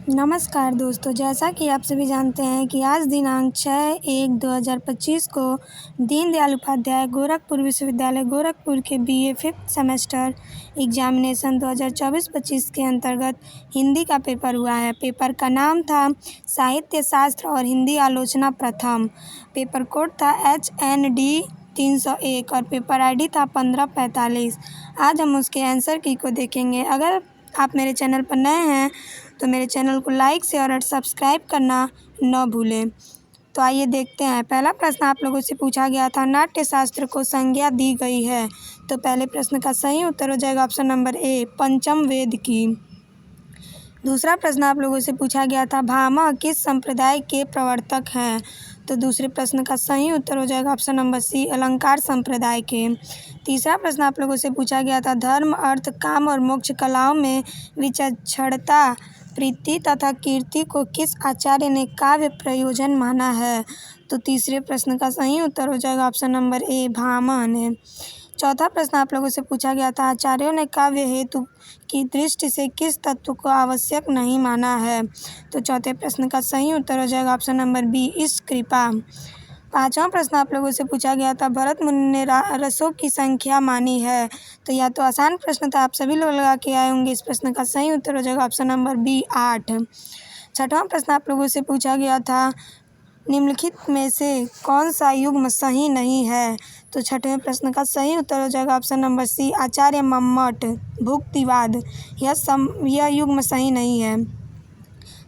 नमस्कार दोस्तों, जैसा कि आप सभी जानते हैं कि आज दिनांक 6/1/2025 को दीनदयाल उपाध्याय गोरखपुर विश्वविद्यालय गोरखपुर के BA 5th सेमेस्टर एग्जामिनेशन 2024-25 के अंतर्गत हिंदी का पेपर हुआ है। पेपर का नाम था साहित्य शास्त्र और हिंदी आलोचना प्रथम। पेपर कोड था HND 301 और पेपर ID था 1545। आज हम उसके आंसर की को देखेंगे। अगर आप मेरे चैनल पर नए हैं तो मेरे चैनल को लाइक शेयर और सब्सक्राइब करना न भूलें। तो आइए देखते हैं। पहला प्रश्न आप लोगों से पूछा गया था, नाट्य शास्त्र को संज्ञा दी गई है। तो पहले प्रश्न का सही उत्तर हो जाएगा ऑप्शन नंबर ए, पंचम वेद की। दूसरा प्रश्न आप लोगों से पूछा गया था, भामह किस संप्रदाय के प्रवर्तक हैं। तो दूसरे प्रश्न का सही उत्तर हो जाएगा ऑप्शन नंबर सी, अलंकार संप्रदाय के। तीसरा प्रश्न आप लोगों से पूछा गया था, धर्म अर्थ काम और मोक्ष कलाओं में विचक्षणता प्रीति तथा कीर्ति को किस आचार्य ने काव्य प्रयोजन माना है। तो तीसरे प्रश्न का सही उत्तर हो जाएगा ऑप्शन नंबर ए, भामह ने। चौथा प्रश्न आप लोगों से पूछा गया था, आचार्यों ने काव्य हेतु की दृष्टि से किस तत्व को आवश्यक नहीं माना है। तो चौथे प्रश्न का सही उत्तर हो जाएगा ऑप्शन नंबर बी, इस कृपा। पांचवा प्रश्न आप लोगों से पूछा गया था, भरत मुनि ने रसों की संख्या मानी है। तो यह तो आसान प्रश्न था, आप सभी लोग लगा के आए होंगे। इस प्रश्न का सही उत्तर हो जाएगा ऑप्शन नंबर बी, 8। छठवां प्रश्न आप लोगों से पूछा गया था, निम्नलिखित में से कौन सा युग्म सही नहीं है। तो छठवें प्रश्न का सही उत्तर हो जाएगा ऑप्शन नंबर सी, आचार्य मम्मट भुक्तिवाद। यह युग्म सही नहीं है।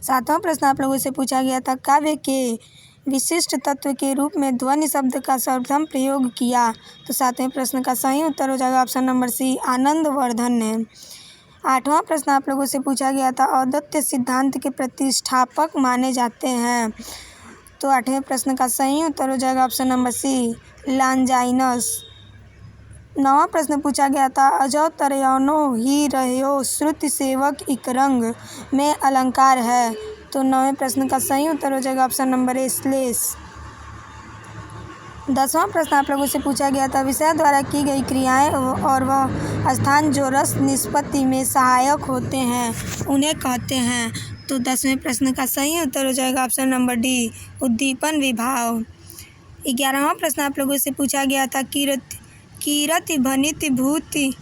सातवां प्रश्न आप लोगों से पूछा गया था, काव्य के विशिष्ट तत्व के रूप में ध्वनि शब्द का सर्वप्रथम प्रयोग किया। तो सातवें प्रश्न का सही उत्तर हो जाएगा ऑप्शन नंबर सी, आनंदवर्धन ने। आठवां प्रश्न आप लोगों से पूछा गया था, औदत्य सिद्धांत के प्रतिष्ठापक माने जाते हैं। तो आठवें प्रश्न का सही उत्तर हो जाएगा ऑप्शन नंबर सी, लॉन्जाइनस। नौवां प्रश्न पूछा गया था, अजौ तरयौनो ही रह्यो श्रुति सेवक इक रंग में अलंकार है। तो नौवें प्रश्न का सही उत्तर हो जाएगा ऑप्शन नंबर ए, श्लेष। 10वां प्रश्न आप लोगों से पूछा गया था, विषय द्वारा की गई क्रियाएं और वह स्थान जो रस निष्पत्ति में सहायक होते हैं उन्हें कहते हैं। तो 10वें प्रश्न का सही उत्तर हो जाएगा ऑप्शन नंबर डी, उद्दीपन विभाव। 11वां प्रश्न आप लोगों से पूछा गया था, कीरति भनिति भूति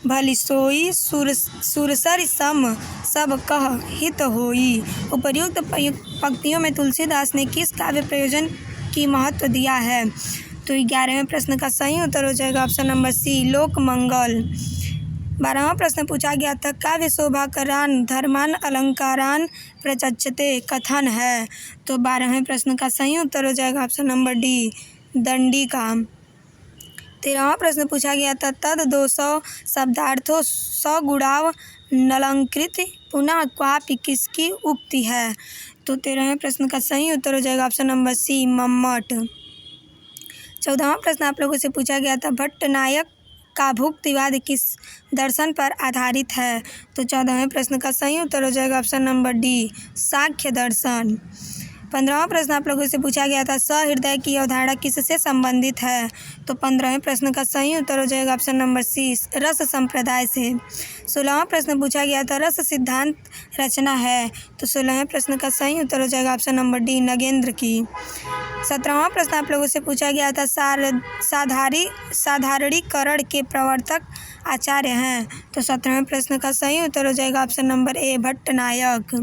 भली सोई सुरसर सम सब कह हित होई। उपर्युक्त पंक्तियों में तुलसीदास ने किस काव्य प्रयोजन की महत्व दिया है। तो 11वें प्रश्न का सही उत्तर हो जाएगा ऑप्शन नंबर सी, लोक मंगल। 12वां प्रश्न पूछा गया था, काव्य शोभाकरान धर्मान अलंकारान प्रचक्षते कथन है। तो 12वें प्रश्न का सही उत्तर हो जाएगा ऑप्शन नंबर डी, दंडिका। 13वां प्रश्न पूछा गया था, तद 200 शब्दार्थों सगुणाव नलंकृत पुनः क्वापि किसकी उक्ति है। तो 13वें प्रश्न का सही उत्तर हो जाएगा ऑप्शन नंबर सी, मम्मट। 14वां प्रश्न आप लोगों से पूछा गया था, भट्टनायक का भुक्तिवाद किस दर्शन पर आधारित है। तो 14वें प्रश्न का सही उत्तर हो जाएगा ऑप्शन नंबर डी, सांख्य दर्शन। 15वां प्रश्न आप लोगों से पूछा गया था, सहृदय की अवधारणा किससे संबंधित है। तो 15वें प्रश्न का सही उत्तर हो जाएगा ऑप्शन नंबर सी, रस संप्रदाय से। 16वां प्रश्न पूछा गया था, रस सिद्धांत रचना है। तो 16वें प्रश्न का सही उत्तर हो जाएगा ऑप्शन नंबर डी, नगेंद्र की। 17वां प्रश्न आप लोगों से पूछा गया था, साधारणीकरण के प्रवर्तक आचार्य हैं। तो 17वें प्रश्न का सही उत्तर हो जाएगा ऑप्शन नंबर ए, भट्टनायक।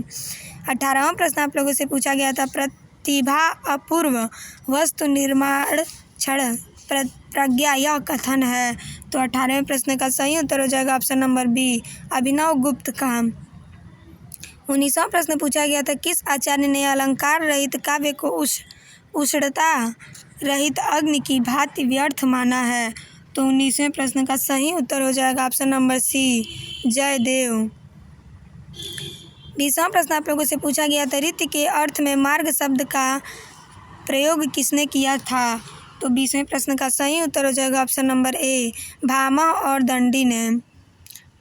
18वां प्रश्न आप लोगों से पूछा गया था, प्रतिभा अपूर्व वस्तु निर्माण क्षण प्रज्ञा यह कथन है। तो 18वें प्रश्न का सही उत्तर हो जाएगा ऑप्शन नंबर बी, अभिनव गुप्त का। 19वां प्रश्न पूछा गया था, किस आचार्य ने अलंकार रहित काव्य को उष्णता रहित अग्नि की भांति व्यर्थ माना है। तो 19वें प्रश्न का सही उत्तर हो जाएगा ऑप्शन नंबर सी, जयदेव। 20वां प्रश्न आप लोगों से पूछा गया था, रीति के अर्थ में मार्ग शब्द का प्रयोग किसने किया था। तो 20वें प्रश्न का सही उत्तर हो जाएगा ऑप्शन नंबर ए, भामह और दंडी ने।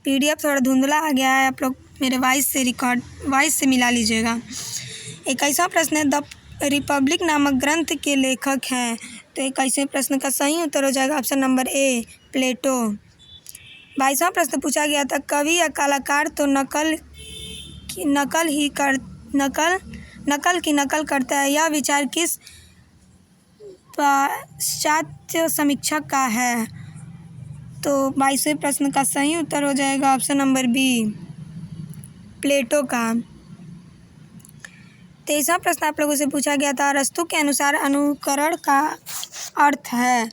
PDF थोड़ा धुंधला आ गया है, आप लोग मेरे वॉइस से मिला लीजिएगा। 21वां प्रश्न है, द रिपब्लिक नामक ग्रंथ के लेखक हैं। तो 21वें प्रश्न का सही उत्तर हो जाएगा ऑप्शन नंबर ए, प्लेटो। 22वां प्रश्न पूछा गया था, कवि या कलाकार तो नकल ही नकल की नकल करता है। यह विचार किस पाश्चात्य समीक्षक का है? तो 22वें प्रश्न का सही उत्तर हो जाएगा ऑप्शन नंबर बी, प्लेटो का। 23वां प्रश्न आप लोगों से पूछा गया था, अरस्तु के अनुसार अनुकरण का अर्थ है।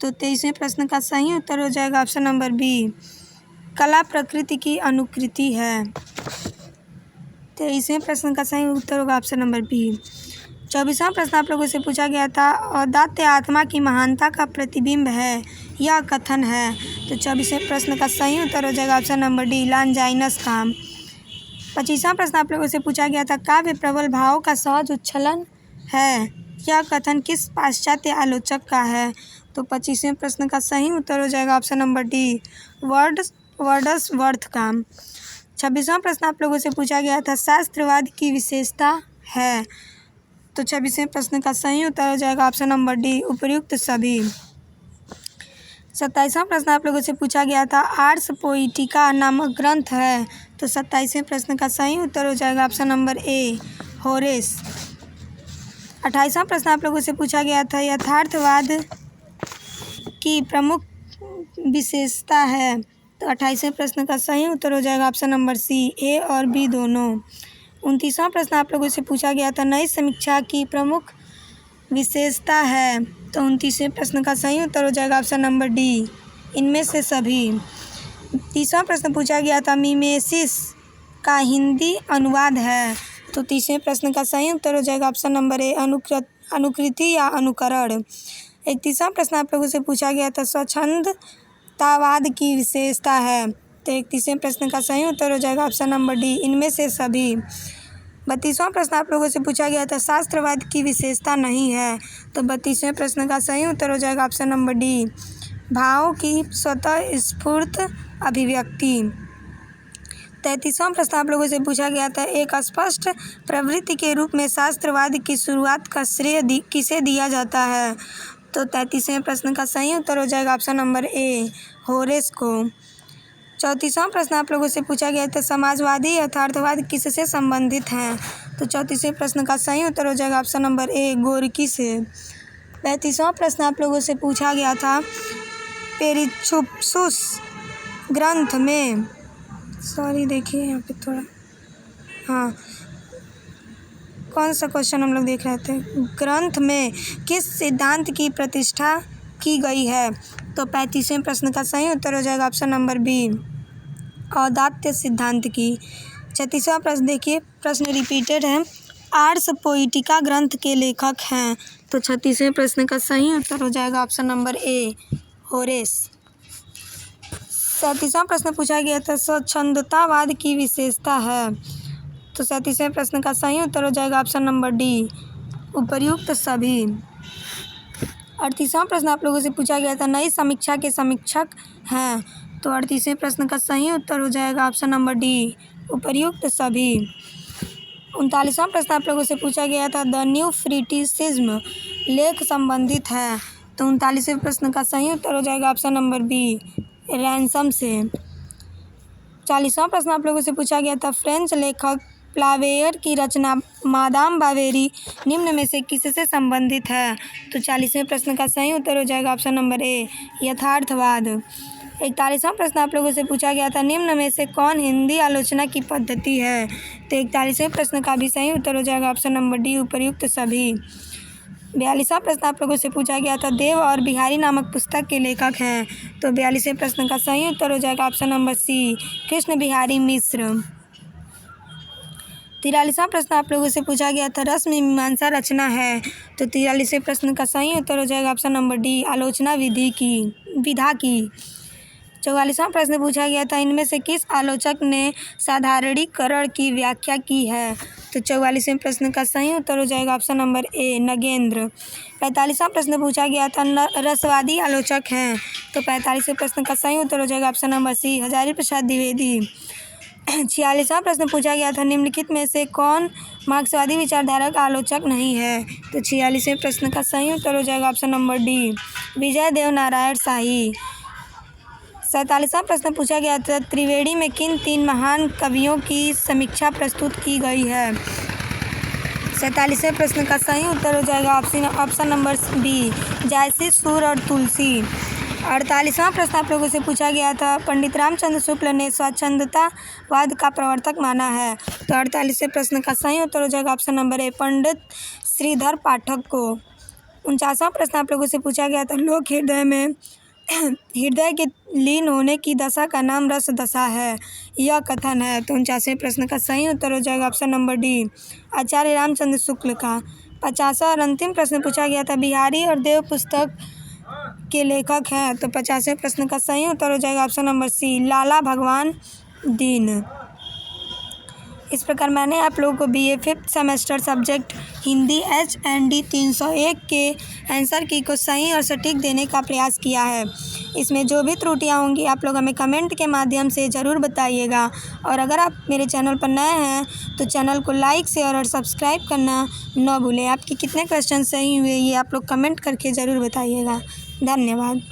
तो 23वें प्रश्न का सही उत्तर हो जाएगा ऑप्शन नंबर बी, कला प्रकृति की अनुकृति है। 23वें प्रश्न का सही उत्तर होगा ऑप्शन नंबर बी। 24वां प्रश्न आप लोगों से पूछा गया था, औदात्य आत्मा की महानता का प्रतिबिंब है, यह कथन है। तो 24वें प्रश्न का सही उत्तर हो जाएगा ऑप्शन नंबर डी, लॉन्जाइनस का। 25वां प्रश्न आप लोगों से पूछा गया था, काव्य प्रबल भाव का सहज उच्छलन है, यह कथन किस पाश्चात्य आलोचक का है? तो 25वें प्रश्न का सही उत्तर हो जाएगा ऑप्शन नंबर डी, वर्ड्सवर्थ का। 26वां प्रश्न आप लोगों से पूछा गया था, शास्त्रवाद की विशेषता है। तो 26वें प्रश्न का सही उत्तर हो जाएगा ऑप्शन नंबर डी, उपर्युक्त सभी। 27वां प्रश्न आप लोगों से पूछा गया था, आर्स पोइटिका नामक ग्रंथ है। तो 27वें प्रश्न का सही उत्तर हो जाएगा ऑप्शन नंबर ए, होरेस। 28वां प्रश्न आप लोगों से पूछा गया था, यथार्थवाद की प्रमुख विशेषता है। तो 28वें प्रश्न का सही उत्तर हो जाएगा ऑप्शन नंबर सी, ए और बी दोनों। 29वां प्रश्न आप लोगों से पूछा गया था, नई समीक्षा की प्रमुख विशेषता है। तो 29वें प्रश्न का सही उत्तर हो जाएगा ऑप्शन नंबर डी, इनमें से सभी। 30वां प्रश्न पूछा गया था, मिमेसिस का हिंदी अनुवाद है। तो 30वें प्रश्न का सही उत्तर हो जाएगा ऑप्शन नंबर ए, अनुकृति या अनुकरण। 31वां प्रश्न आप लोगों से पूछा गया था, स्वच्छंदतावाद की विशेषता है। तो 31वें प्रश्न का सही उत्तर हो जाएगा ऑप्शन नंबर डी, इनमें से सभी। 32वां प्रश्न आप लोगों से पूछा गया था, शास्त्रवाद की विशेषता नहीं है। तो 32वें प्रश्न का सही उत्तर हो जाएगा ऑप्शन नंबर डी, भाव की स्वतः स्फूर्त अभिव्यक्ति। 33वां प्रश्न आप लोगों से पूछा गया था, एक स्पष्ट प्रवृत्ति के रूप में शास्त्रवाद की शुरुआत का श्रेय किसे दिया जाता है? तो 33वें प्रश्न का सही उत्तर हो जाएगा ऑप्शन नंबर ए, होरेस को। 34वां प्रश्न आप लोगों से पूछा गया था, समाजवादी यथार्थवाद किससे संबंधित हैं? तो 34वें प्रश्न का सही उत्तर हो जाएगा ऑप्शन नंबर ए, गोरकी से। 35वां प्रश्न आप लोगों से पूछा गया था, पेरिछुप्सुस ग्रंथ में, देखिए यहाँ पे थोड़ा, हाँ, कौन सा क्वेश्चन हम लोग देख रहे थे, ग्रंथ में किस सिद्धांत की प्रतिष्ठा की गई है? तो 35वें प्रश्न का सही उत्तर हो जाएगा ऑप्शन नंबर बी, औदात्य सिद्धांत की। 36वां प्रश्न देखिए, प्रश्न रिपीटेड है, आर्स पोइटिका ग्रंथ के लेखक हैं। तो 36वें प्रश्न का सही उत्तर हो जाएगा ऑप्शन नंबर ए, होरेस। 37वां प्रश्न पूछा गया था, स्वच्छंदतावाद की विशेषता है। तो 37वें प्रश्न का सही उत्तर हो जाएगा ऑप्शन नंबर डी, उपर्युक्त सभी। 38वां प्रश्न आप लोगों से पूछा गया था, नई समीक्षा के समीक्षक हैं। तो 38वें प्रश्न का सही उत्तर हो जाएगा ऑप्शन नंबर डी, उपर्युक्त सभी। 39वां प्रश्न आप लोगों से पूछा गया था, द न्यू क्रिटिसिज्म लेख संबंधित है। तो 39वें प्रश्न का सही उत्तर हो जाएगा ऑप्शन नंबर बी, रैंसम से। 40वां प्रश्न आप लोगों से पूछा गया था, फ्रेंच लेखक प्लावेयर की रचना मादाम बावेरी निम्न में से किससे संबंधित है? तो 40वें प्रश्न का सही उत्तर हो जाएगा ऑप्शन नंबर ए, यथार्थवाद। 41वां प्रश्न आप लोगों से पूछा गया था, निम्न में से कौन हिंदी आलोचना की पद्धति है? तो 41वें प्रश्न का भी सही उत्तर हो जाएगा ऑप्शन नंबर डी, उपर्युक्त सभी। 42वां प्रश्न आप लोगों से पूछा गया था, देव और बिहारी नामक पुस्तक के लेखक हैं। तो 42वें प्रश्न का सही उत्तर हो जाएगा option number C, Krishna Bihari Mishra. 43वां प्रश्न आप लोगों से पूछा गया था, रस में मीमांसा रचना है। तो 43वें प्रश्न का सही उत्तर हो जाएगा ऑप्शन नंबर डी, आलोचना विधा की। 44वां प्रश्न पूछा गया था, इनमें से किस आलोचक ने साधारणीकरण की व्याख्या की है? तो 44वें प्रश्न का सही उत्तर हो जाएगा ऑप्शन नंबर ए, नगेंद्र। 45वां प्रश्न पूछा गया था, रसवादी आलोचक हैं। तो 45वें प्रश्न का सही उत्तर हो जाएगा ऑप्शन नंबर सी, हजारी प्रसाद द्विवेदी। 46वां प्रश्न पूछा गया था, निम्नलिखित में से कौन मार्क्सवादी विचारधारा का आलोचक नहीं है? तो 46वें प्रश्न का सही उत्तर हो जाएगा ऑप्शन नंबर डी, विजय देव नारायण शाही। 47वां प्रश्न पूछा गया था, त्रिवेणी में किन 3 महान कवियों की समीक्षा प्रस्तुत की गई है? 47वें प्रश्न का सही उत्तर हो जाएगा ऑप्शन नंबर बी, जायसी, सूर और तुलसी। 48वां प्रश्न आप लोगों से पूछा गया था, पंडित रामचंद्र शुक्ल ने स्वच्छंदतावाद का प्रवर्तक माना है। तो 48वें प्रश्न का सही उत्तर हो जाएगा ऑप्शन नंबर ए, पंडित श्रीधर पाठक को। 49वां प्रश्न आप लोगों से पूछा गया था, लोक हृदय में हृदय के लीन होने की दशा का नाम रस दशा है, यह कथन है। तो 49वें प्रश्न का सही उत्तर हो जाएगा ऑप्शन नंबर डी, आचार्य रामचंद्र शुक्ल का। 50वां और अंतिम प्रश्न पूछा गया था, बिहारी और देव पुस्तक के लेखक हैं। तो 50वें प्रश्न का सही उत्तर हो जाएगा ऑप्शन नंबर सी, लाला भगवान दीन। इस प्रकार मैंने आप लोगों को BA 5th semester subject Hindi HND 301 के आंसर की को सही और सटीक देने का प्रयास किया है। इसमें जो भी त्रुटियां होंगी आप लोग हमें कमेंट के माध्यम से ज़रूर बताइएगा। और अगर आप मेरे चैनल पर नए हैं तो चैनल को लाइक, शेयर और सब्सक्राइब करना न भूलें। आपके कितने क्वेश्चन सही हुए ये आप लोग कमेंट करके ज़रूर बताइएगा। धन्यवाद।